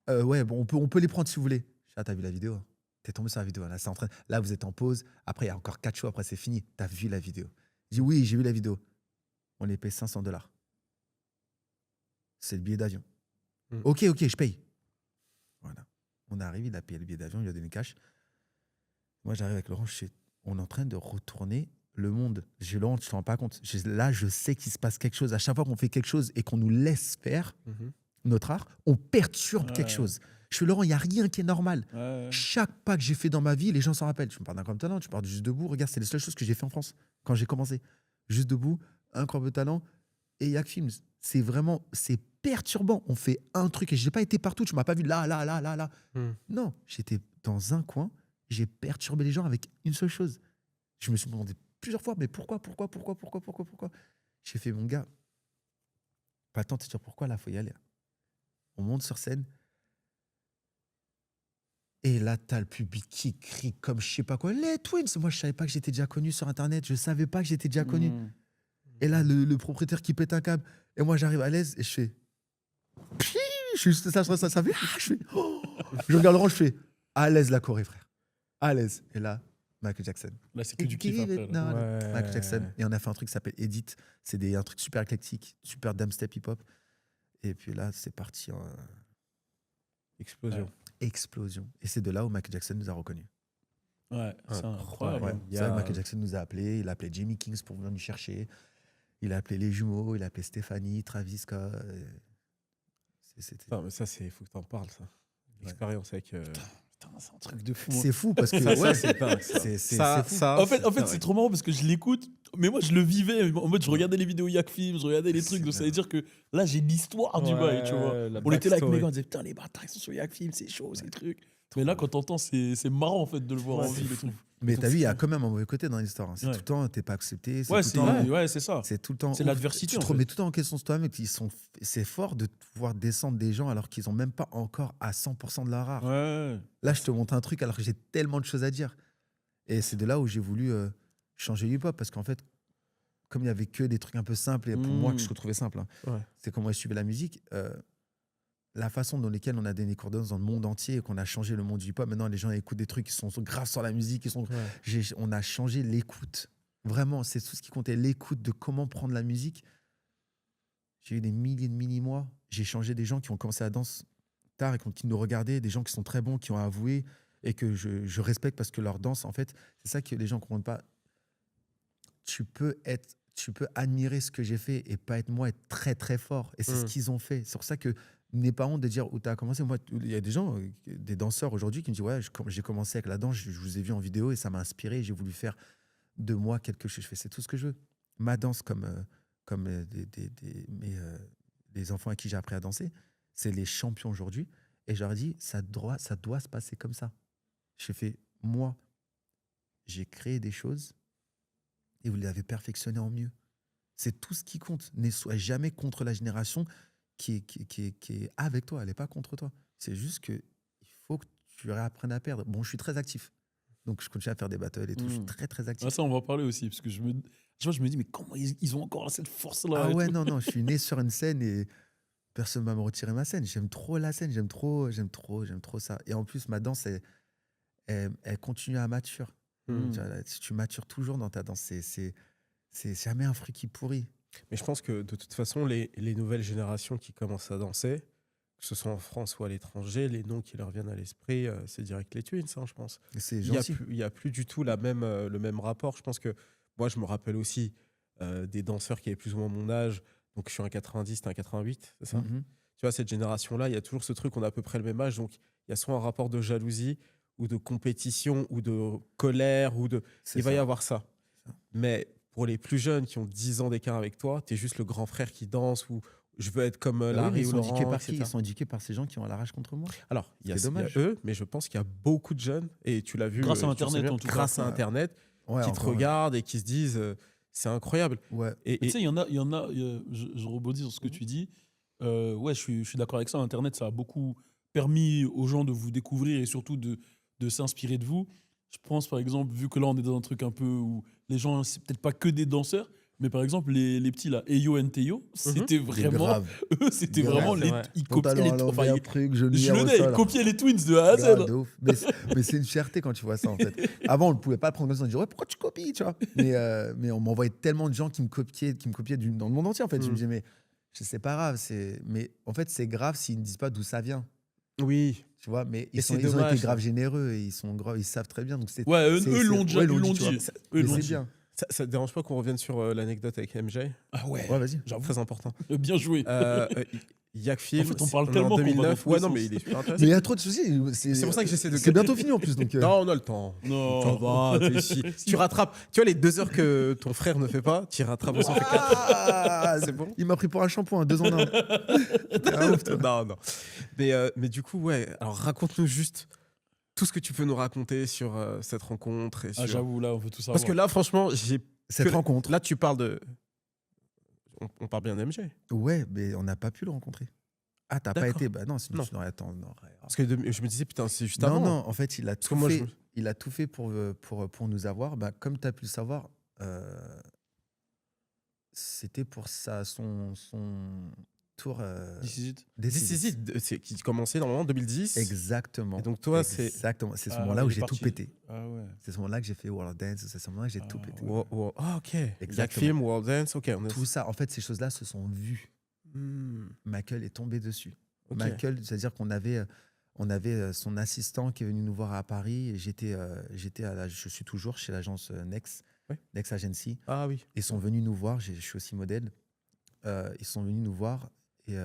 Ouais, bon, on peut les prendre si vous voulez. Ah, t'as vu la vidéo? T'es tombé sur la vidéo. Là, là, vous êtes en pause. Après, il y a encore 4 shows. Après, c'est fini. T'as vu la vidéo? Je dis oui, j'ai vu la vidéo. On les paye $500. C'est le billet d'avion. Mm. Ok, je paye. Voilà. On arrive, il a payé le billet d'avion, il a donné cash. Moi, j'arrive avec Laurent, on est en train de retourner le monde. J'ai Laurent, tu te rends pas compte. Là, je sais qu'il se passe quelque chose. À chaque fois qu'on fait quelque chose et qu'on nous laisse faire notre art, on perturbe quelque chose. Je fais Laurent, il n'y a rien qui est normal. Chaque pas que j'ai fait dans ma vie, les gens s'en rappellent. Tu me parles d'un Incroyable Talent, tu parles de Juste Debout. Regarde, c'est les seules choses que j'ai fait en France quand j'ai commencé. Juste Debout, Incroyable Talent et Yak Films. C'est perturbant. On fait un truc et je n'ai pas été partout. Tu m'as pas vu là. Non, j'étais dans un coin. J'ai perturbé les gens avec une seule chose. Je me suis demandé plusieurs fois, mais pourquoi J'ai fait, mon gars, pas le temps de te dire pourquoi, là, il faut y aller. On monte sur scène. Et là, t'as le public qui crie comme je sais pas quoi. Les Twins. Moi, je savais pas que j'étais déjà connu sur Internet. Je savais pas que j'étais déjà connu. Et là, le propriétaire qui pète un câble. Et moi, j'arrive à l'aise et je fais... Je fais ça fait... Je fais... Je regarde Laurent, je fais... À l'aise la Corée, frère. À l'aise. Et là, Michael Jackson. Là, c'est que du kiff après. Michael Jackson. Et on a fait un truc qui s'appelle Edit. C'est un truc super éclectique, super dubstep hip-hop. Et puis là, c'est parti en... Explosion. Explosion. Et c'est de là où Michael Jackson nous a reconnus. Ouais, c'est incroyable. Ouais. C'est là où Michael Jackson nous a appelés. Il a appelé Jamie Kings pour venir nous chercher. Il a appelé les jumeaux. Il a appelé Stéphanie, Travis Scott. Mais ça, il faut que tu en parles, ça. L'expérience avec... Putain, c'est un truc de fou. C'est fou parce que c'est dingue. C'est fou. En fait, c'est trop marrant parce que je l'écoute, mais moi je le vivais. En mode, je regardais les vidéos Yak Film, je regardais les trucs. Donc ça veut dire que là, j'ai l'histoire du bail, tu vois. On était là avec mes gars, on disait putain, les bâtards, ils sont sur Yak Film, c'est chaud, c'est le truc. Mais là, quand t'entends, c'est marrant en fait de le voir en vie, le truc. Mais t'as vu, il y a quand même un mauvais côté dans l'histoire. C'est tout le temps, t'es pas accepté. Ouais, c'est ça. C'est tout le temps. C'est l'adversité. Tu te remets tout le temps en question sur toi-même. C'est fort de pouvoir descendre des gens alors qu'ils ont même pas encore à 100% de leur art. Là, je te montre un truc alors que j'ai tellement de choses à dire. Et c'est de là où j'ai voulu changer le hip-hop parce qu'en fait, comme il y avait que des trucs un peu simples et pour moi que je trouvais simple, c'est comment je suivais la musique. La façon dans laquelle on a donné cours de danse dans le monde entier et qu'on a changé le monde du hip-hop. Maintenant, les gens écoutent des trucs qui sont graves sur la musique. On a changé l'écoute. Vraiment, c'est tout ce qui comptait. L'écoute de comment prendre la musique. J'ai eu des milliers de mini-mois. J'ai changé des gens qui ont commencé à danser tard et qui nous regardaient. Des gens qui sont très bons, qui ont avoué et que je respecte parce que leur danse, en fait, c'est ça que les gens ne comprennent pas. Tu peux admirer ce que j'ai fait et pas être moi, être très, très fort. Et c'est ce qu'ils ont fait. C'est pour ça que n'aie pas honte de dire où tu as commencé. Moi, il y a des gens, des danseurs aujourd'hui qui me disent ouais, j'ai commencé avec la danse, je vous ai vu en vidéo et ça m'a inspiré et j'ai voulu faire de moi quelque chose. Je fais, c'est tout ce que je veux. Ma danse, comme les enfants à qui j'ai appris à danser, c'est les champions aujourd'hui. Et j'aurais dit, ça doit se passer comme ça. J'ai fait, moi, j'ai créé des choses et vous les avez perfectionnées en mieux. C'est tout ce qui compte. Ne sois jamais contre la génération qui est avec toi, elle n'est pas contre toi. C'est juste qu'il faut que tu réapprennes à perdre. Bon, je suis très actif. Donc, je continue à faire des battles et tout. Je suis très, très actif. Ça, on va en parler aussi. Parce que je me dis, mais comment ils ont encore cette force-là? Ah ouais, non. Je suis né sur une scène et personne ne va me retirer ma scène. J'aime trop la scène. J'aime trop ça. Et en plus, ma danse, elle continue à maturer. Tu matures toujours dans ta danse. C'est jamais un fruit qui pourrit. Mais je pense que de toute façon, les nouvelles générations qui commencent à danser, que ce soit en France ou à l'étranger, les noms qui leur viennent à l'esprit, c'est direct les Twins, je pense. C'est gentil. Il n'y a plus du tout le même rapport. Je pense que moi, je me rappelle aussi des danseurs qui avaient plus ou moins mon âge. Donc, je suis un 90, t'es un 88, c'est ça? Tu vois, cette génération-là, il y a toujours ce truc, on a à peu près le même âge. Donc, il y a soit un rapport de jalousie ou de compétition ou de colère. Il va y avoir ça. Mais pour les plus jeunes qui ont 10 ans d'écart avec toi, tu es juste le grand frère qui danse ou je veux être comme Larry ou Laurent, etc. Ils sont éduqués par ces gens qui ont la rage contre moi. Alors, il y a eux, mais je pense qu'il y a beaucoup de jeunes, et tu l'as vu grâce à Internet, en tout cas. Grâce à Internet, qui te regardent et qui se disent c'est incroyable. Et tu sais, il y en a je rebondis sur ce que tu dis. Ouais, je suis d'accord avec ça. Internet, ça a beaucoup permis aux gens de vous découvrir et surtout de s'inspirer de vous. Je pense, par exemple, vu que là, on est dans un truc un peu où les gens, c'est peut-être pas que des danseurs, Mais par exemple, les petits là, Eyo and Teyo, c'était vraiment. Eux, c'était vraiment. Ils copiaient les trucs. Je le ils copiaient les Twins de A à Z. Mais c'est une fierté quand tu vois ça, en fait. Avant, on ne pouvait pas le prendre comme ça. On disait, ouais, pourquoi tu copies, tu vois. Mais on m'envoyait tellement de gens qui me copiaient dans le monde entier, en fait. Je me disais, mais c'est pas grave. Mais en fait, c'est grave s'ils ne disent pas d'où ça vient. Oui. Tu vois, mais ils ont été grave généreux et ils savent très bien. Donc eux l'ont dit. C'est bien. Ça te dérange pas qu'on revienne sur l'anecdote avec MJ? Ah ouais, vas-y. Très important. Bien joué. Yakfilm. En fait, on parle tellement en 2009. Ouais, non, mais il est super intéressant. Mais il y a trop de soucis. C'est pour ça que j'essaie de. C'est bientôt fini en plus. Donc Non, on a le temps. Non. Ça va. Tu rattrapes. Tu vois les 2 heures que ton frère ne fait pas, tu rattrapes aussi. C'est bon. Il m'a pris pour un shampoing, 2 ans. Non. Mais du coup, ouais. Alors raconte-nous juste tout ce que tu peux nous raconter sur cette rencontre. Et sur... j'avoue, là, on veut tout savoir. Parce que là, franchement, cette rencontre. Là, tu parles de. On parle bien d'MJ. Ouais, mais on n'a pas pu le rencontrer. Ah, t'as pas été. Bah non, sinon tu n'aurais attendu. Parce que je me disais, putain, c'est juste avant. Non, en fait, il a tout fait pour nous avoir. Bah, comme tu as pu le savoir, c'était pour son tour. This Is It, qui commençait normalement en 2010. Exactement. Et donc toi, Exactement. C'est ce moment-là où j'ai tout pété. Ah ouais. C'est ce moment-là que j'ai fait World Dance. C'est ce moment-là que j'ai tout pété. Ok. Yakfilm, World Dance, ok. Tout ça, en fait, ces choses-là se sont vues. Michael est tombé dessus. Michael, c'est-à-dire qu'on avait son assistant qui est venu nous voir à Paris. Et je suis toujours chez l'agence Next Agency. Ah oui. Ils sont venus nous voir. Je suis aussi modèle. Ils sont venus nous voir et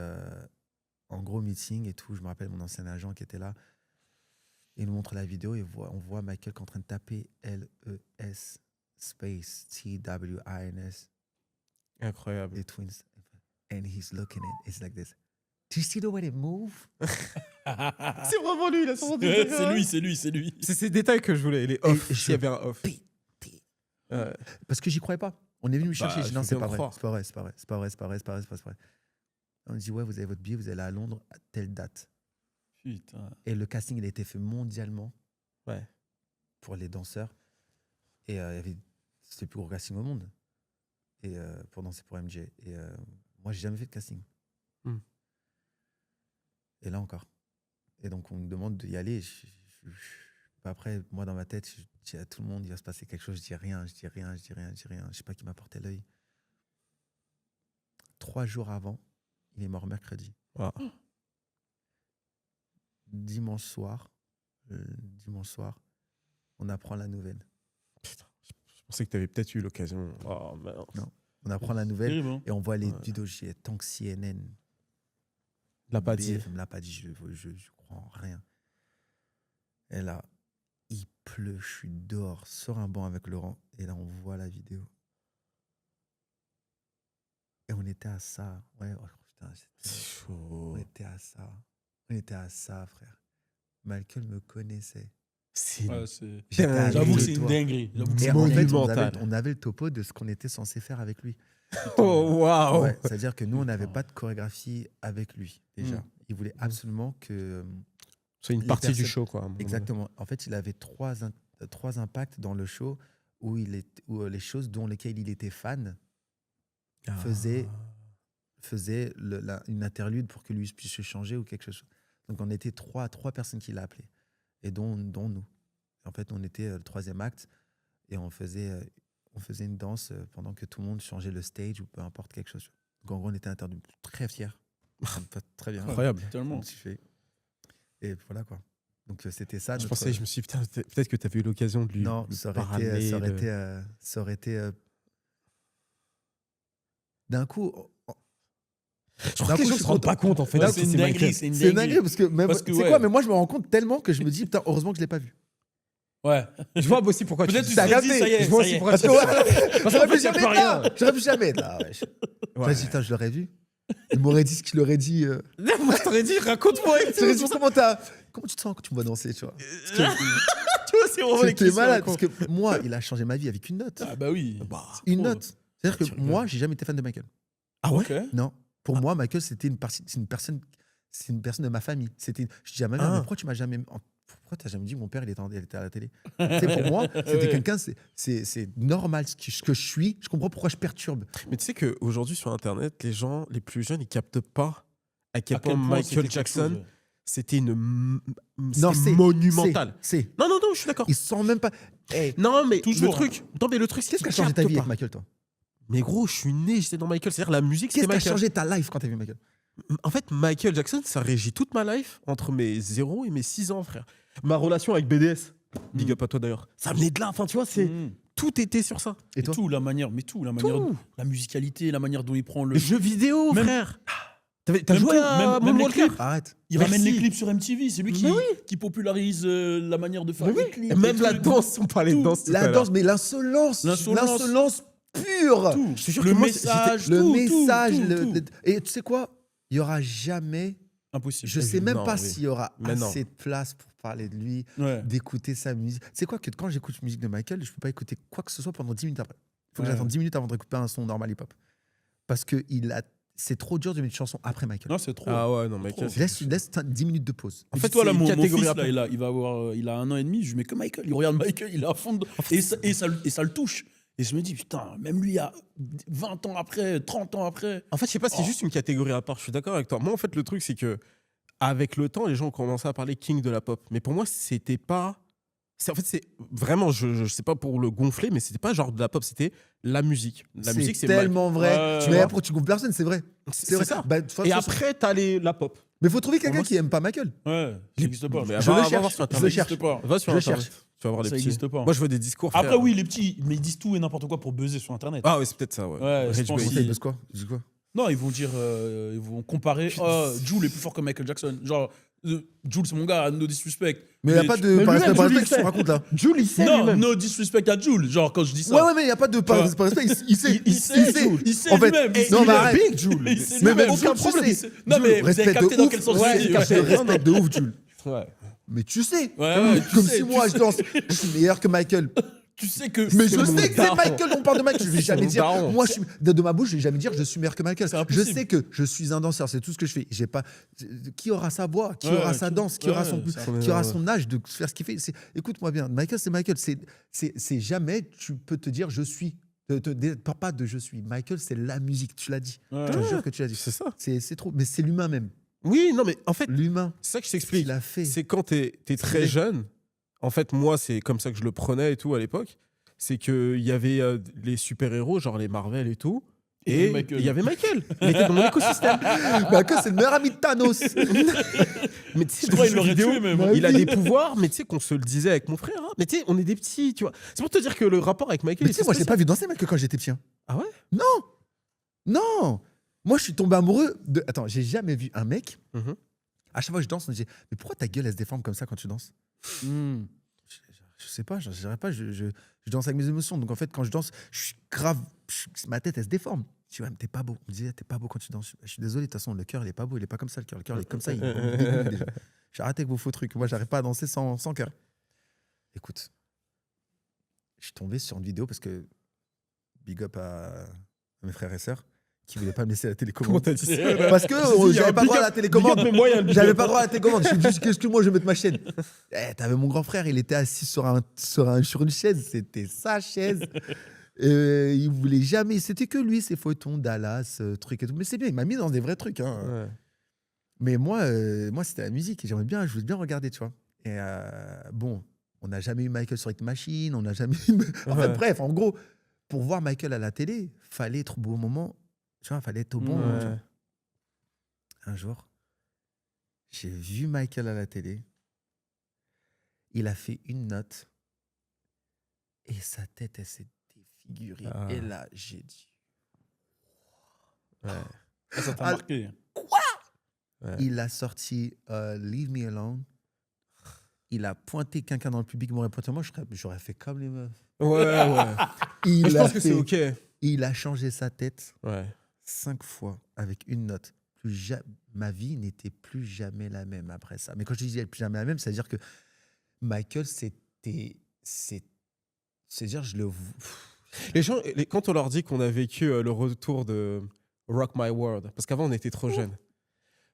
en gros meeting et tout. Je me rappelle mon ancien agent qui était là. Il nous montre la vidéo et on voit Michael qui est en train de taper LES space TWINS. Incroyable. Les Twins. And he's looking at it. It's like this. Do you see the way they move? C'est vraiment lui, là. C'est lui. C'est ces détails que je voulais. Les off. S'il y avait un off. Parce que j'y croyais pas. On est venu me chercher. J'ai dit non, c'est pas vrai. C'est pas vrai. On me dit ouais, vous avez votre billet, vous allez à Londres à telle date. Putain. Et le casting, il a été fait mondialement. Ouais. Pour les danseurs. Et c'était le plus gros casting au monde. Et pour danser pour MJ. Et moi, j'ai jamais fait de casting. Et là encore. Et donc, on me demande d'y aller. Après, moi, dans ma tête, je dis à tout le monde, il va se passer quelque chose. Je dis rien. Je sais pas qui m'a porté l'œil. 3 jours avant, il est mort mercredi. Wow. Dimanche soir, on apprend la nouvelle. Putain, je pensais que tu avais peut-être eu l'occasion. Oh, merde. Non, on apprend la nouvelle terrible, et on voit les vidéos tant que CNN l'a pas dit. BFM l'a pas dit, je crois en rien. Et là, il pleut, je suis dehors sur un banc avec Laurent et là on voit la vidéo. Et on était à ça. Ouais, putain, c'est chaud. On était à ça, frère. Michael me connaissait. J'avoue que c'est une dinguerie. Et en fait, on avait le topo de ce qu'on était censé faire avec lui. Oh, waouh! Ouais, c'est-à-dire que nous, on n'avait pas de chorégraphie avec lui, déjà. Il voulait absolument que... C'est une partie du show, quoi. Exactement. En fait, il avait trois impacts dans le show où les choses dont lesquelles il était fan faisaient une interlude pour que lui puisse se changer ou quelque chose. Donc, on était trois personnes qui l'a appelé, et dont nous. En fait, on était le 3e acte et on faisait une danse pendant que tout le monde changeait le stage ou peu importe quelque chose. Donc, en gros, on était interdits. Très fiers. Très bien. Incroyable. Tellement. Et voilà quoi. Donc, c'était ça. Je me suis dit, putain, peut-être que tu avais eu l'occasion de lui Non, ça aurait été d'un coup. Je crois que les gens se rendent pas compte en fait. C'est une dinguerie. C'est une dinguerie parce que c'est quoi, mais moi je me rends compte tellement que je me dis putain, heureusement que je l'ai pas vu. Ouais. Je vois aussi pourquoi peut-être tu t'as gâté. Je vois aussi pourquoi tu j'aurais pu jamais être là. Vas-y, putain, je l'aurais vu. Il m'aurait dit ce qu'il aurait dit. Moi je t'aurais dit, raconte-moi. Comment tu te sens quand tu me vois danser, tu vois? Tu vois, c'est vraiment C'était malade parce que moi, il a changé ma vie avec une note. Ah bah oui. Une note. C'est-à-dire que moi, j'ai jamais été fan de Michael. Ah ouais? Non. Pour moi, Michael, c'était une personne de ma famille. Je dis à ma mère, mais pourquoi tu m'as jamais pourquoi t'as jamais dit mon père il était à la télé? Pour moi, c'était quelqu'un, c'est normal ce que je suis. Je comprends pourquoi je perturbe. Mais tu sais qu'aujourd'hui sur Internet, les gens les plus jeunes, ils captent pas à quel point Michael Jackson, c'était monumental. Non, je suis d'accord. Ils se sentent même pas. Non, mais le truc, c'est qu'est-ce qui a changé ta vie avec Michael, toi? Mais gros, je suis né, j'étais dans Michael. C'est-à-dire la musique, c'était Michael. Qu'est-ce qui a changé ta life quand t'as vu Michael? En fait, Michael Jackson, ça régit toute ma life entre mes 0 et mes 6 ans, frère. Ma relation avec BDS, big up à toi d'ailleurs, ça venait de là. Enfin, tu vois, tout était sur ça. Et toi? Tout, la manière, la musicalité, la manière dont il prend le jeu vidéo, frère. T'as joué à Moonwalker? Arrête. Il ramène les clips sur MTV. C'est lui qui popularise la manière de faire les clips. Et même la danse, on parlait de danse. La danse, mais l'insolence pure. Je te jure le message, et tu sais quoi? Il n'y aura jamais. Impossible. Je ne sais même pas s'il y aura assez de place pour parler de lui, d'écouter sa musique. Tu sais quoi? Que quand j'écoute musique de Michael, je ne peux pas écouter quoi que ce soit pendant 10 minutes après. Il faut que j'attende 10 minutes avant de récouper un son normal hip-hop. Parce que c'est trop dur de mettre une chanson après Michael. Non, c'est trop. Ah ouais, non, Michael. Laisse 10 minutes de pause. En fait, toi, là, mon fils, là, il a 1 an et demi, je mets que Michael. Il regarde Michael, il est à fond. Et ça le touche. Et je me dis, putain, même lui, il y a 20 ans après, 30 ans après. En fait, je sais pas, c'est juste une catégorie à part. Je suis d'accord avec toi. Moi, en fait, le truc, c'est que avec le temps, les gens ont commencé à parler king de la pop. Mais pour moi, c'était pas. En fait, c'est vraiment, je sais pas pour le gonfler, mais c'était pas genre de la pop, c'était la musique. La musique, c'est tellement vrai. Mais après, tu gonfles personne, c'est vrai. C'est vrai. Ça. Et après, t'as la pop. Mais faut trouver quelqu'un qui aime pas Michael. Ouais, ça n'existe pas. Je le cherche. Va sur Internet. Tu vas voir les petits. Ça n'existe pas. Moi, je veux des discours. Après, oui, les petits, mais ils disent tout et n'importe quoi pour buzzer sur Internet. Ah, oui, c'est peut-être ça, ouais. Je pense qu'ils disent quoi? Non, ils vont dire, ils vont comparer. Jul est plus fort que Michael Jackson. Genre, Jul, c'est mon gars, no disrespect. Mais il n'y a pas de respect que tu racontes là. Jul, il sait. Non, no disrespect à Jul. Genre, quand je dis ça. Ouais, mais il n'y a pas de respect. Il sait. Il sait en fait, lui-même. Non, mais arrête. Big Jul. Mais même aucun problème. Non, mais vous avez capté dans quel sens je dis. Respect de ouf, Jul. Ouais. Mais tu sais. Comme si moi, je danse. Je suis meilleur que Michael. Tu sais que. Mais je sais que c'est Michael, on parle de Michael. Je vais jamais dire. Moi, de ma bouche, je vais jamais dire je suis meilleur que Michael. Je sais que je suis un danseur, c'est tout ce que je fais. J'ai pas. Qui aura sa voix, qui aura sa danse, qui aura son âge de faire ce qu'il fait. Écoute-moi bien, Michael, c'est Michael. C'est jamais tu peux te dire je suis. Parle pas de je suis. Michael, c'est la musique. Tu l'as dit. Je te jure que tu l'as dit. C'est ça. C'est trop. Mais c'est l'humain même. Oui, non, mais en fait, l'humain. C'est ça que je t'explique. Il a fait. C'est quand t'es très jeune. En fait, moi, c'est comme ça que je le prenais et tout à l'époque. C'est qu'il y avait les super-héros, genre les Marvel et tout. Et il y avait Michael. Il était dans mon écosystème. Michael, c'est le meilleur ami de Thanos. Mais tu sais, dans le jeu vidéo, il a des pouvoirs, mais tu sais qu'on se le disait avec mon frère. Hein. Mais tu sais, on est des petits, tu vois. C'est pour te dire que le rapport avec Michael. Mais tu sais, moi, je l'ai pas vu danser, Michael, quand j'étais petit. Ah ouais? Non. Moi, je suis tombé amoureux de. Attends, j'ai jamais vu un mec. À chaque fois que je danse, on me dit mais pourquoi ta gueule elle se déforme comme ça quand tu danses? Je sais pas, je dirais pas. Je danse avec mes émotions. Donc en fait, quand je danse, je suis grave. Ma tête elle se déforme. Je dis ouais, mais t'es pas beau. On me disait t'es pas beau quand tu danses. Je suis désolé, de toute façon, le cœur il est pas beau, il est pas comme ça. Le cœur il est comme ça. J'ai arrêté avec vos faux trucs. Moi, j'arrive pas à danser sans cœur. Écoute, je suis tombé sur une vidéo parce que big up à mes frères et sœurs qui voulaient pas me laisser la télécommande. Comment t'as dit ça? Parce que j'avais pas droit à la télécommande. J'avais pas droit à la télécommande. Je me suis dit, excuse-moi, je vais mettre ma chaîne. T'avais mon grand frère, il était assis sur une chaise. C'était sa chaise. Il voulait jamais. C'était que lui, ses photons, Dallas, trucs et tout. Mais c'est bien, il m'a mis dans des vrais trucs. Hein. Ouais. Mais moi c'était la musique. Et je voulais bien regarder, tu vois. Et bon, on n'a jamais eu Michael sur Hit Machine. On n'a jamais eu. Bref, en gros, pour voir Michael à la télé, fallait être au bon moment. Tu vois, fallait être au bon moment. Un jour, j'ai vu Michael à la télé. Il a fait une note. Et sa tête, elle s'est défigurée. Et là, j'ai dit... Ça t'a marqué. Quoi? Il a sorti Leave Me Alone. Il a pointé quelqu'un dans le public. M'aurait pointé moi, j'aurais fait comme les meufs. Je pense que c'est OK. Il a changé sa tête 5 fois avec une note. Ma vie n'était plus jamais la même après ça. Mais quand je dis plus jamais la même, c'est-à-dire que Michael, c'est-à-dire, je le... Les gens, quand on leur dit qu'on a vécu le retour de Rock My World, parce qu'avant, on était trop jeunes.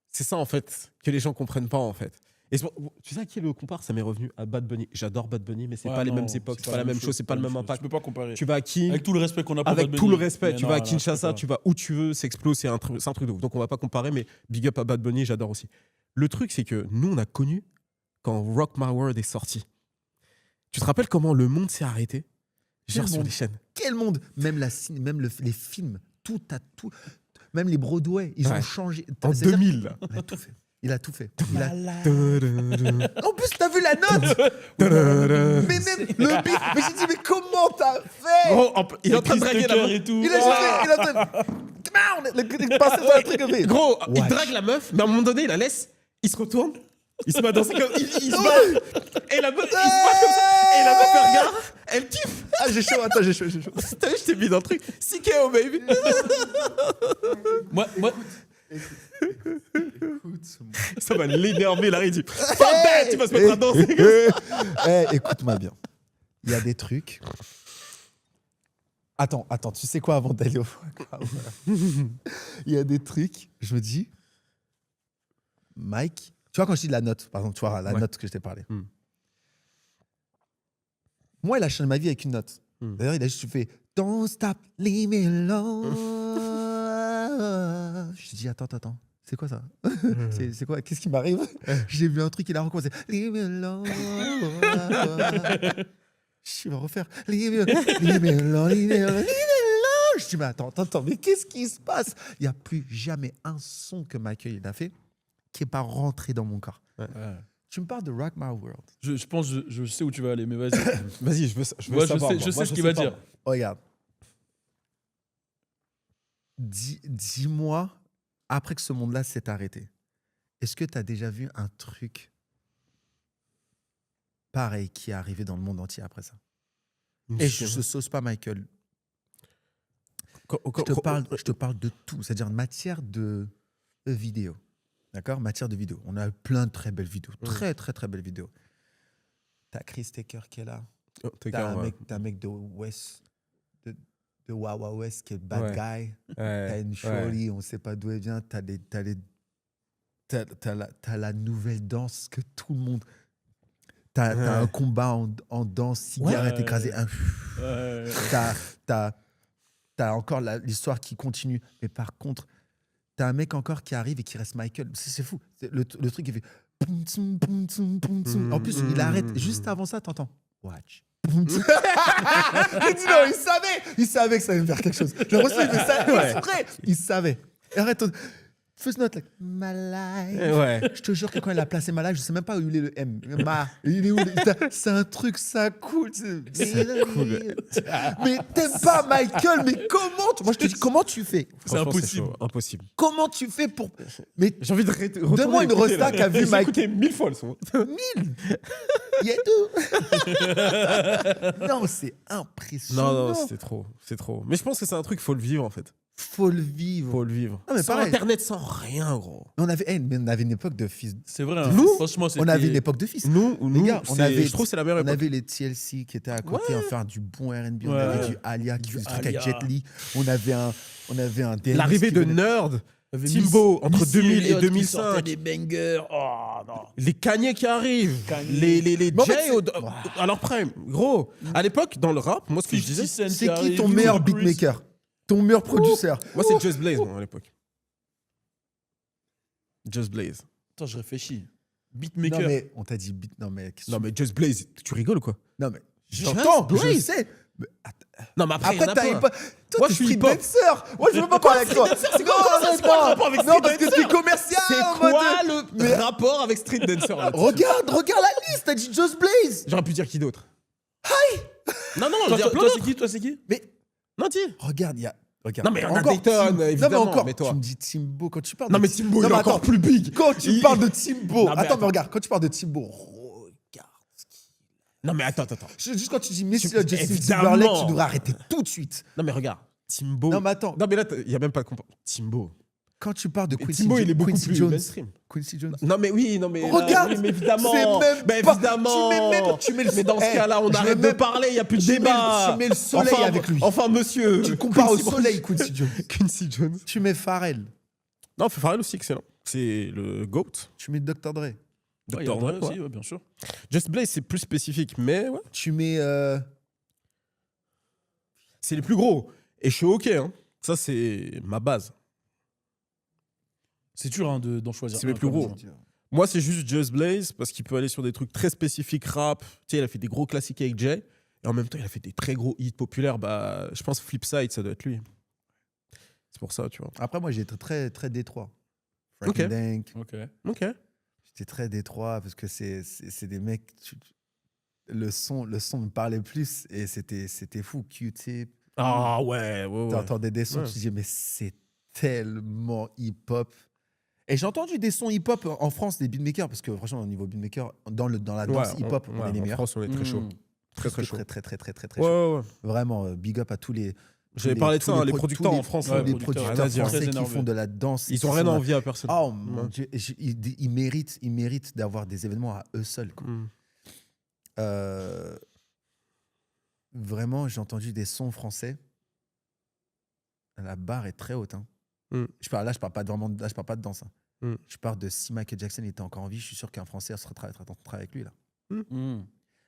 C'est ça, en fait, que les gens comprennent pas, en fait. Et tu sais à qui le compare? Ça m'est revenu à Bad Bunny. J'adore Bad Bunny, mais c'est pas les mêmes époques, c'est pas la même chose, c'est pas le même impact. Tu peux pas comparer. Tu vas à King, avec tout le respect qu'on a pour avec Bad Bunny. tout le respect, tu non, vas à non, Kinshasa, tu vas où tu veux, c'est explose, c'est un truc de ouf. Donc on va pas comparer, mais big up à Bad Bunny, j'adore aussi. Le truc, c'est que nous, on a connu quand Rock My World est sorti. Tu te rappelles comment le monde s'est arrêté? Genre sur les chaînes. Quel monde? Même les films, tout. Même les Broadway, ils ont changé. En 2000. Il a tout fait. Il a tout fait. En plus, t'as vu la note? Mais même le beat. Mais j'ai dit, mais comment t'as fait? Gros, il est en train de draguer la meuf et tout. Il est en train de passer dans un truc comme ça. Gros, il drague la meuf, mais à un moment donné, il la laisse, il se retourne, il se met à danser comme. Il se bat. Et la meuf, il se bat comme ça. Et la meuf, elle regarde, elle kiffe. Ah, j'ai chaud, attends, j'ai chaud. T'as vu, je t'ai mis dans le truc. CKO, baby. Moi. Ça va l'énerver, là, il dit fuck that, tu vas se mettre à danser. Écoute-moi bien. Il y a des trucs. Attends, tu sais quoi avant d'aller au il y a des trucs, je me dis, Mike, tu vois, quand je dis de la note, par exemple, tu vois, la note que je t'ai parlé. Moi, il a changé ma vie avec une note. D'ailleurs, il a juste fait Don't stop, leave me alone. Je dis, attends. C'est quoi ça? C'est quoi? Qu'est-ce qui m'arrive? J'ai vu un truc, il a recommencé. Leave me alone. Je vais refaire. Leave me alone. Je dis, mais attends, mais qu'est-ce qui se passe? Il n'y a plus jamais un son que Michael il a fait qui n'est pas rentré dans mon corps. Tu me parles de Rock My World. Je pense que je sais où tu vas aller, mais vas-y. Vas-y, je veux savoir. Je sais ce qu'il va dire. Regarde. Dis-moi, après que ce monde-là s'est arrêté, est-ce que tu as déjà vu un truc pareil qui est arrivé dans le monde entier après ça? Et je ne sauce pas Michael. Je te parle de tout, c'est-à-dire en matière de vidéo. D'accord? Matière de vidéo. On a plein de très belles vidéos. Très, très, très belles vidéos. T'as Chris Taker qui est là. T'as un mec de West, de Wawa West qui est le bad guy. T'as une shorty, on ne sait pas d'où elle vient. T'as la nouvelle danse que tout le monde... T'as un combat en danse, cigarette écrasée. T'as encore l'histoire qui continue. Mais par contre, t'as un mec encore qui arrive et qui reste Michael. C'est fou. Le truc, il fait... En plus, il arrête. Juste avant ça, t'entends. Watch. Il dit non, il savait que ça allait faire quelque chose. J'ai l'impression qu'il fait ça exprès. Il savait. Arrête. First note, like, my life. Je te jure que quand il a placé my life, je sais même pas où il est le M. Il est où? C'est un truc, ça cool. C'est cool. Mais t'aimes pas Michael, mais comment? Moi, je te dis, comment tu fais? C'est impossible. Impossible. Comment tu fais pour... Mais j'ai envie de donne-moi une resta qui a vu Michael. J'ai écouté 1000 fois le son. 1000. Il y a tout. Non, c'est impressionnant. Non, c'était trop. C'est trop. Mais je pense que c'est un truc, faut le vivre, en fait. Faut le vivre. Non, mais sans Internet, sans rien, gros. On avait une époque de fils. C'est vrai. Franchement, on avait une époque de fils. Nous, gars, je trouve que c'est la meilleure époque. On avait les TLC qui étaient à côté, à faire du bon R&B. On avait du Alia qui faisait des trucs avec Jet Li. On avait un l'arrivée de Nerd. Timbo, entre 2000 et 2005. Des bangers. Oh, non. Les Kanye qui arrivent. Les Jay à leur prime. Gros, à l'époque, dans le rap, moi, ce que je disais, c'est qui ton meilleur beatmaker? Ton meilleur producteur? Moi, c'est Just Blaze, à l'époque. Just Blaze. Attends, je réfléchis. Beatmaker. Non, mais on t'a dit beat. Non, mais Just Blaze, tu rigoles ou quoi? Non, mais j'entends, je sais. Mais non, mais après t'as pas. Toi, tu es street dancer. Moi, je veux pas parler avec toi. C'est quoi Non, parce que c'est commercial. C'est quoi le rapport avec street dancer? Regarde la liste. T'as dit Just Blaze. J'aurais pu dire qui d'autre? Hi. Non, Toi, c'est qui? Mais non, dis. Regarde, non, mais on a Dayton, évidemment. Non, mais encore, mais toi. tu me dis Timbo. Quand tu parles non, mais Timbo, il est encore plus big. Quand tu parles de Timbo. Attends, mais regarde. Quand tu parles de Timbo, regarde ce qu'il a. Non, mais attends. Juste quand tu dis Mr. Justin Timberlake, tu devrais arrêter tout de suite. Non, mais regarde. Timbo. Non, mais attends. Non, mais là, il n'y a même pas de comparaison. Timbo. Quand tu parles de Quincy Timbo, il est beaucoup Quincy plus Jones. mainstream. Quincy Jones. Non, mais oui, non, mais. Regarde, oui, mais évidemment. C'est même pas. Évidemment. Tu mets le. Mais dans ce cas-là, on arrête de parler, il n'y a plus de débat. Tu mets le soleil avec lui. Enfin, monsieur. Tu compares au soleil, Quincy Jones. Quincy Jones. Tu mets Pharrell. Non, Pharrell aussi, excellent. C'est le GOAT. Tu mets Dr. Dre. Dr. Dre aussi, bien sûr. Just Blaze, c'est plus spécifique, mais ouais. Tu mets... C'est les plus gros. Et je suis OK, hein. Ça, c'est ma base. C'est dur d'en choisir. C'est les plus gros. Moi, c'est juste Just Blaze parce qu'il peut aller sur des trucs très spécifiques rap. Tu sais, il a fait des gros classiques avec Jay. Et en même temps, il a fait des très gros hits populaires. Bah, je pense Flipside, ça doit être lui. C'est pour ça, tu vois. Après, moi, j'étais très, très Détroit. Ok. Dank. Ok. J'étais très Détroit parce que c'est des mecs... Le son me parlait plus et c'était fou. Q-Tip. Ah ouais. T'entendais des sons, tu te disais, mais c'est tellement hip-hop. Et j'ai entendu des sons hip-hop en France, des beatmakers, parce que franchement, au niveau beatmaker, dans la danse hip-hop, on est les meilleurs. En France, on est très chaud. Très chaud. Très chaud. Vraiment, big up à tous les... J'avais parlé de ça, les producteurs en France. Les producteurs français qui font de la danse. Ils ont rien à envier à personne. Oh mon Dieu, ils méritent d'avoir des événements à eux seuls. Quoi. Vraiment, j'ai entendu des sons français. La barre est très haute. Hein. Je parle pas de danse. Hein. Je parle de si Michael Jackson était encore en vie, je suis sûr qu'un Français serait en train avec lui. Là.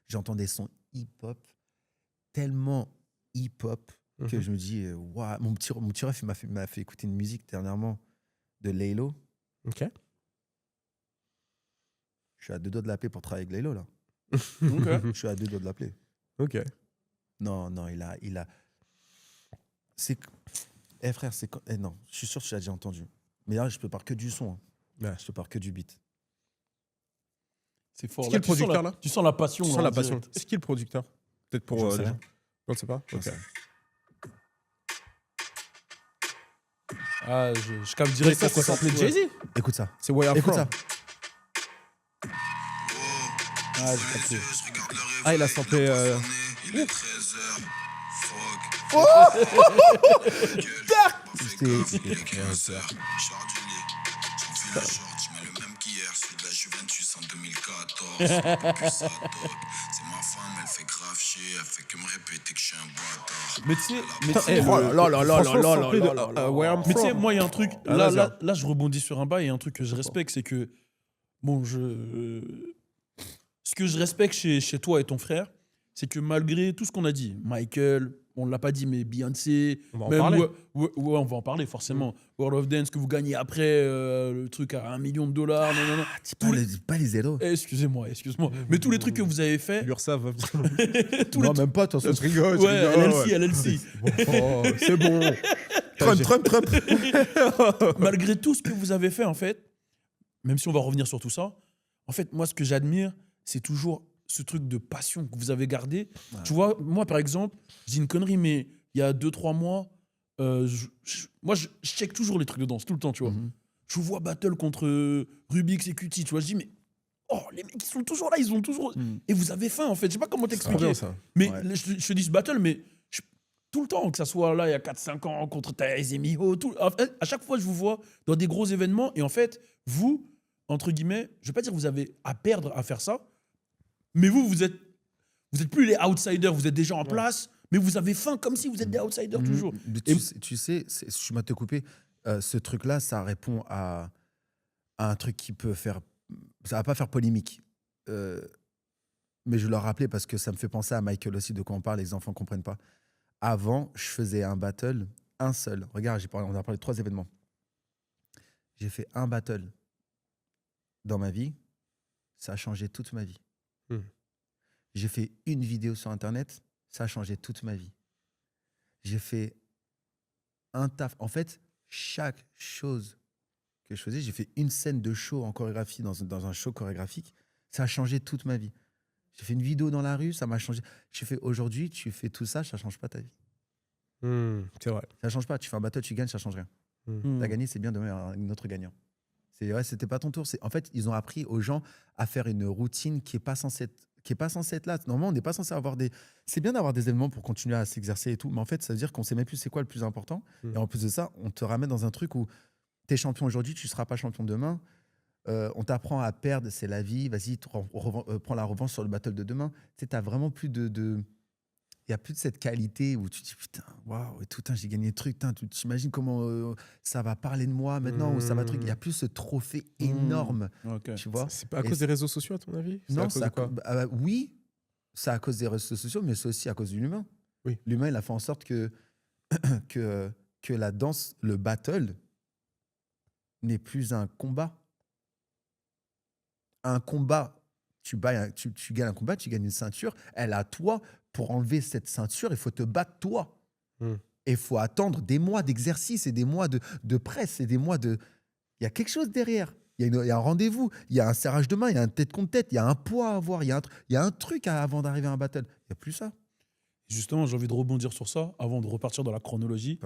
J'entends des sons hip-hop, tellement hip-hop, que je me dis, waouh. Mon petit ref m'a fait écouter une musique dernièrement de Laylo. Ok. Je suis à 2 doigts de l'appeler pour travailler avec Laylo, là. Je suis à 2 doigts de l'appeler. Ok. Non, il a... C'est... frère, c'est... non, je suis sûr que tu l'as déjà entendu. Mais là, je te parle que du son. Hein. Ouais. Je te parle que du beat. C'est fort. Est-ce qu'il est le producteur, là ? Tu sens la passion. Tu sens la passion. Est-ce qu'il est le producteur ? Peut-être pour... Je sais rien. On ne sait pas. Ok. Ah, je capte direct ça s'appelait Jay-Z. Écoute ça. C'est Where I'm Écoute From. ça. Ah, j'ai capté. Ah, il a samplé... Il est 13h. Fuck. C'était... Il est 15h. Char du lit. J'enfile le short. Je mets le même qu'hier. Celui de la Juventus en 2014. Plus ça dope. C'est ma femme. Elle fait grave chier. Elle fait que me répéter que je suis un bâtard. Mais tu sais, Mais tu sais, moi, il y a un truc. Là, je rebondis sur un bail. Il y a un truc que je respecte, c'est que. Bon, ce que je respecte chez toi et ton frère, c'est que malgré tout ce qu'on a dit, Michael, on ne l'a pas dit, mais Beyoncé. On va en parler. Ouais, on va en parler, forcément. World of Dance, que vous gagnez après, le truc à $1 million. Non. Dis pas les zéros. Excusez-moi. Mais tous les trucs que vous avez fait. L'URSSAF. Non, même pas, de toute façon. Je rigole. Ouais, LLC. C'est bon. Trump. Malgré tout ce que vous avez fait, en fait, même si on va revenir sur tout ça, en fait, moi, ce que j'admire, c'est toujours ce truc de passion que vous avez gardé. Ouais. Tu vois, moi, par exemple, je dis une connerie, mais il y a 2-3 mois, je check toujours les trucs de danse, tout le temps, tu vois. Je vois battle contre Rubix et Cutie, tu vois, je dis, mais les mecs, ils sont toujours là, ils ont toujours... Et vous avez faim, en fait. Je sais pas comment t'expliquer. Mais je te dis ce battle, mais tout le temps, que ça soit là, il y a 4-5 ans, contre Thaïs et Miho, en fait, à chaque fois, je vous vois dans des gros événements, et en fait, vous, entre guillemets, je vais pas dire que vous avez à perdre à faire ça, mais vous êtes plus les outsiders, vous êtes déjà en place, mais vous avez faim comme si vous êtes des outsiders toujours. Tu sais, je m'ai te coupé, ce truc-là, ça répond à un truc qui peut faire... Ça va pas faire polémique. Mais je veux le rappeler parce que ça me fait penser à Michael aussi, de quoi on parle, les enfants ne comprennent pas. Avant, je faisais un battle, un seul. Regarde, on a parlé de 3 événements. J'ai fait un battle dans ma vie, ça a changé toute ma vie. J'ai fait une vidéo sur Internet, ça a changé toute ma vie. J'ai fait un taf. En fait, chaque chose que je faisais, j'ai fait une scène de show en chorégraphie, dans un show chorégraphique, ça a changé toute ma vie. J'ai fait une vidéo dans la rue, ça m'a changé. J'ai fait aujourd'hui, tu fais tout ça, ça ne change pas ta vie. C'est vrai. Ça ne change pas. Tu fais un battle, tu gagnes, ça ne change rien. T'as gagné, c'est bien, demain, un autre gagnant. C'était pas ton tour. En fait, ils ont appris aux gens à faire une routine qui n'est pas censée être là. Normalement, on n'est pas censé avoir des... C'est bien d'avoir des événements pour continuer à s'exercer et tout, mais en fait, ça veut dire qu'on ne sait même plus c'est quoi le plus important. Et en plus de ça, on te ramène dans un truc où tu es champion aujourd'hui, tu ne seras pas champion demain. On t'apprend à perdre, c'est la vie. Vas-y, prends la revanche sur le battle de demain. Tu sais, n'as vraiment plus de il n'y a plus de cette qualité où tu te dis putain, waouh, et tout, j'ai gagné le truc. Tu t'imagines comment ça va parler de moi maintenant ou ça va truc. Il n'y a plus ce trophée énorme. Tu vois. C'est pas à cause des réseaux sociaux, à ton avis? Non, c'est à cause de quoi? Oui, c'est à cause des réseaux sociaux, mais c'est aussi à cause de l'humain. Oui. L'humain, il a fait en sorte que la danse, le battle, n'est plus un combat. Un combat, tu gagnes un combat, tu gagnes une ceinture, elle est à toi. Pour enlever cette ceinture, il faut te battre toi. Et il faut attendre des mois d'exercice et des mois de presse et des mois de... Il y a quelque chose derrière. Il y a un rendez-vous, il y a un serrage de main, il y a un tête contre tête, il y a un poids à avoir, il y a un truc avant d'arriver à un battle. Il n'y a plus ça. Justement, j'ai envie de rebondir sur ça avant de repartir dans la chronologie.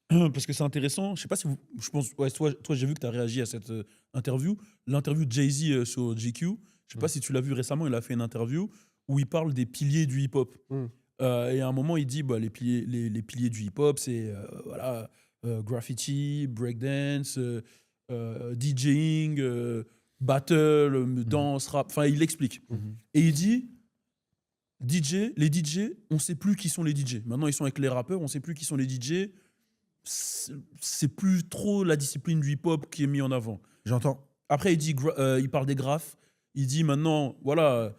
Parce que c'est intéressant. Je sais pas si vous... Je pense, ouais, toi j'ai vu que tu as réagi à cette interview. L'interview de Jay-Z sur GQ. Je sais pas si tu l'as vu récemment, il a fait une interview où il parle des piliers du hip-hop. Et à un moment, il dit les piliers du hip-hop, c'est graffiti, breakdance, DJing, battle, danse, rap. Enfin, il explique. Et il dit les DJ, on ne sait plus qui sont les DJ. Maintenant, ils sont avec les rappeurs, on ne sait plus qui sont les DJ. C'est plus trop la discipline du hip-hop qui est mise en avant. J'entends. Après, il parle des graphes. Il dit maintenant, voilà,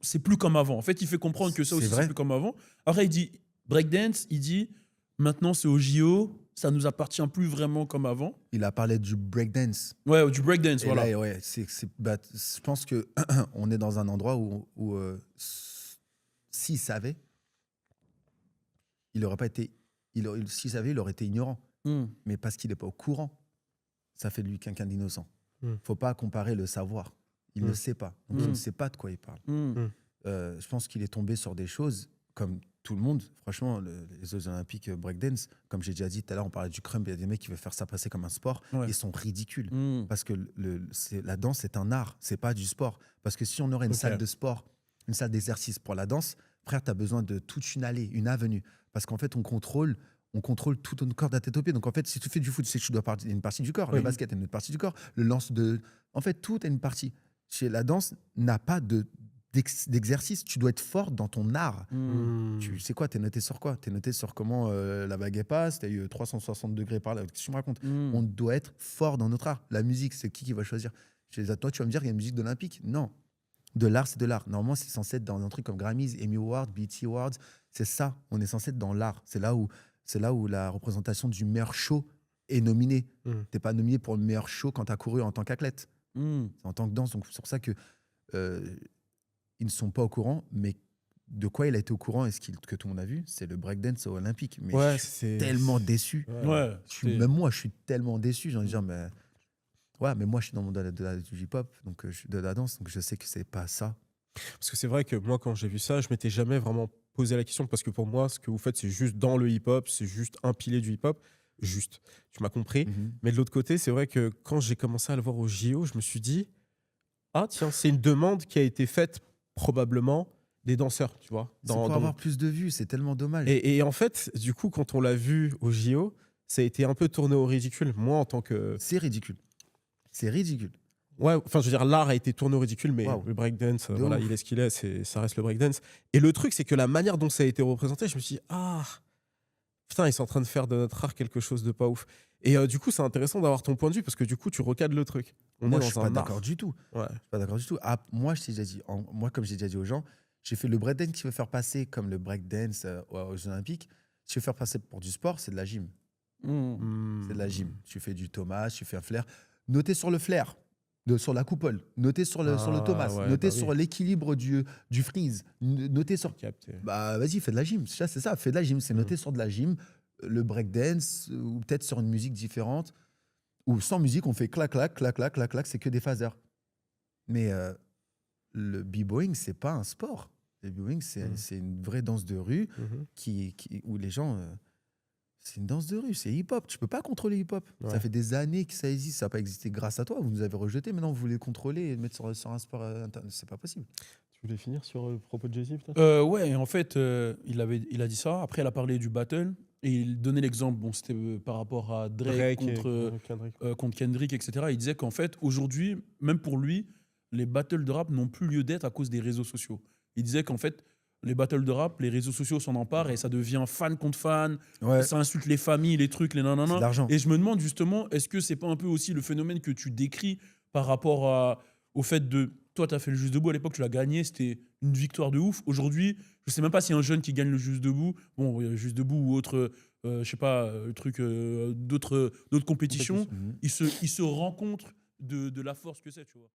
c'est plus comme avant. En fait, il fait comprendre que ça aussi, c'est plus comme avant. Après, il dit breakdance, il dit maintenant, c'est au JO, ça nous appartient plus vraiment comme avant. Il a parlé du breakdance. Ouais, du breakdance, et voilà. Là, ouais, je pense qu'on est dans un endroit où s'il savait, il n'aurait pas été... S'il savait, il aurait été ignorant. Mais parce qu'il n'est pas au courant, ça fait de lui quelqu'un d'innocent. Il ne faut pas comparer le savoir. Il ne sait pas. Donc il ne sait pas de quoi il parle. Je pense qu'il est tombé sur des choses, comme tout le monde. Franchement, les Jeux Olympiques breakdance, comme j'ai déjà dit tout à l'heure, on parlait du crumb, il y a des mecs qui veulent faire ça passer comme un sport. Ils sont ridicules. Parce que la danse, c'est un art, c'est pas du sport. Parce que si on aurait une salle de sport, une salle d'exercice pour la danse, frère, tu as besoin de toute une allée, une avenue. Parce qu'en fait, on contrôle tout ton corps de la tête aux pieds. Donc en fait, si tu fais du foot, c'est que tu dois partir une partie du corps. Le basket a une partie du corps. Le lance de... En fait, tout a une partie. Chez la danse, n'a pas d'exercice. Tu dois être fort dans ton art. Tu sais quoi? Tu es noté sur quoi? Tu es noté sur comment la baguette passe. Tu as eu 360 degrés par là. Qu'est-ce que tu me racontes? On doit être fort dans notre art. La musique, c'est qui va choisir? Toi, tu vas me dire qu'il y a une musique d'Olympique? Non. De l'art, c'est de l'art. Normalement, c'est censé être dans un truc comme Grammys, Emmy Awards, BET Awards. C'est ça. On est censé être dans l'art. C'est là où la représentation du meilleur show est nominée. Tu n'es pas nominé pour le meilleur show quand tu as couru en tant qu'athlète. C'est en tant que danse. Donc, c'est pour ça que ils ne sont pas au courant. Mais de quoi il a été au courant et que tout le monde a vu, c'est le breakdance olympique. Mais je suis tellement déçu. Même moi, je suis tellement déçu. J'ai envie de dire, mais... Ouais, mais moi, je suis dans le monde du hip-hop, donc de la danse, donc je sais que c'est pas ça. Parce que c'est vrai que moi, quand j'ai vu ça, je m'étais jamais vraiment posé la question, parce que pour moi, ce que vous faites, c'est juste dans le hip-hop, c'est juste un pilier du hip-hop. Juste, tu m'as compris. Mais de l'autre côté, c'est vrai que quand j'ai commencé à le voir au JO, je me suis dit, ah tiens, c'est une demande qui a été faite probablement des danseurs, tu vois. C'est pour avoir plus de vues, c'est tellement dommage. Et en fait, du coup, quand on l'a vu au JO, ça a été un peu tourné au ridicule. Moi, en tant que... C'est ridicule. C'est ridicule. Ouais, enfin, je veux dire, l'art a été tourné au ridicule, mais le breakdance, voilà, il est ce qu'il est, ça reste le breakdance. Et le truc, c'est que la manière dont ça a été représenté, je me suis dit, putain, ils sont en train de faire de notre art quelque chose de pas ouf. Et du coup, c'est intéressant d'avoir ton point de vue, parce que du coup, tu recadres le truc. Moi, je suis pas d'accord du tout. Je suis pas d'accord du tout. Moi, je t'ai déjà dit, comme j'ai déjà dit aux gens, j'ai fait le breakdance qui veut faire passer comme le breakdance aux Olympiques. Si tu veux faire passer pour du sport, c'est de la gym. C'est de la gym. Tu fais du Thomas, tu fais un flair. Notez sur le flair, sur la coupole. Notez sur le Thomas. Notez sur l'équilibre du freeze. Notez sur... Bah, vas-y, fais de la gym. C'est ça, fais de la gym. C'est noter sur de la gym, le breakdance, ou peut-être sur une musique différente. Ou sans musique, on fait clac, clac, clac, clac, clac, clac. C'est que des phasers. Mais le b-boying, c'est pas un sport. Le b-boying, c'est une vraie danse de rue où les gens... C'est une danse de rue, c'est hip-hop. Tu peux pas contrôler hip-hop. Ça fait des années que ça existe. Ça n'a pas existé grâce à toi. Vous nous avez rejeté. Maintenant, vous voulez le contrôler et le mettre sur un sport internet. C'est pas possible. Tu voulais finir sur le propos de Jay-Z, peut-être Ouais, en fait, il a dit ça. Après, elle a parlé du battle. Et il donnait l'exemple. Bon, c'était par rapport à Drake contre Kendrick, etc. Il disait qu'en fait, aujourd'hui, même pour lui, les battles de rap n'ont plus lieu d'être à cause des réseaux sociaux. Il disait qu'en fait, les battles de rap, les réseaux sociaux s'en emparent et ça devient fan contre fan. Ouais. Ça insulte les familles, les trucs, les nanana. C'est de l'argent. Et je me demande justement, est-ce que c'est pas un peu aussi le phénomène que tu décris par rapport au fait de. Toi, tu as fait le Juste Debout à l'époque, tu l'as gagné, c'était une victoire de ouf. Aujourd'hui, je sais même pas s'il y a un jeune qui gagne le Juste Debout. Bon, Juste Debout ou autre, je sais pas, d'autres compétitions. Ils se rencontrent de la force que c'est, tu vois.